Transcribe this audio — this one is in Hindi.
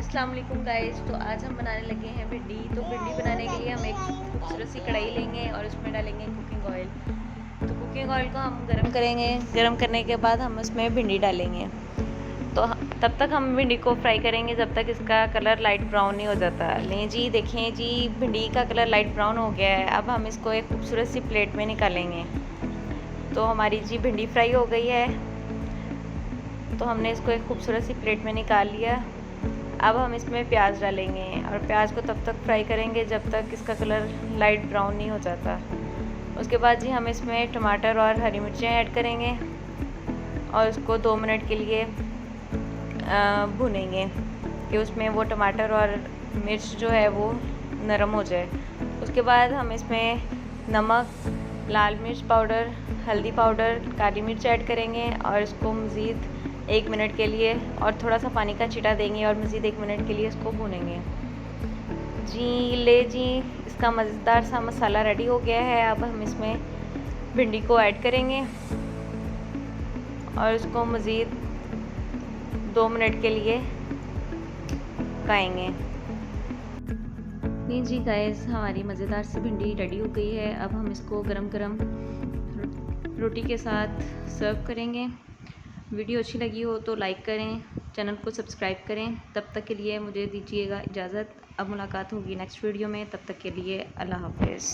अस्सलाम वालेकुम गाइस। तो आज हम बनाने लगे हैं भिंडी। तो भिंडी बनाने के लिए हम एक खूबसूरत सी कढ़ाई लेंगे और उसमें डालेंगे कुकिंग ऑयल। तो कुकिंग ऑयल को हम गरम करेंगे। गरम करने के बाद हम उसमें भिंडी डालेंगे। तो तब तक हम भिंडी को फ्राई करेंगे जब तक इसका कलर लाइट ब्राउन नहीं हो जाता। लें जी, देखें जी, भिंडी का कलर लाइट ब्राउन हो गया है। अब हम इसको एक खूबसूरत सी प्लेट में निकालेंगे। तो हमारी जी भिंडी फ्राई हो गई है। तो हमने इसको एक खूबसूरत सी प्लेट में निकाल लिया। अब हम इसमें प्याज डालेंगे और प्याज को तब तक फ्राई करेंगे जब तक इसका कलर लाइट ब्राउन नहीं हो जाता। उसके बाद जी हम इसमें टमाटर और हरी मिर्चें ऐड करेंगे और उसको 2 मिनट के लिए भूनेंगे कि उसमें वो टमाटर और मिर्च जो है वो नरम हो जाए। उसके बाद हम इसमें नमक, लाल मिर्च पाउडर, हल्दी पाउडर, काली मिर्च ऐड करेंगे और इसको मज़ीद 1 मिनट के लिए और थोड़ा सा पानी का छींटा देंगे और मज़ीद 1 मिनट के लिए इसको भूनेंगे। जी, इसका मज़ेदार सा मसाला रेडी हो गया है। अब हम इसमें भिंडी को ऐड करेंगे और इसको मज़ीद 2 मिनट के लिए पकाएंगे। जी गाइस, हमारी मज़ेदार सी भिंडी रेडी हो गई है। अब हम इसको गरम गरम रोटी के साथ सर्व करेंगे। वीडियो अच्छी लगी हो तो लाइक करें, चैनल को सब्सक्राइब करें। तब तक के लिए मुझे दीजिएगा इजाज़त। अब मुलाकात होगी नेक्स्ट वीडियो में। तब तक के लिए अल्लाह हाफ़िज़।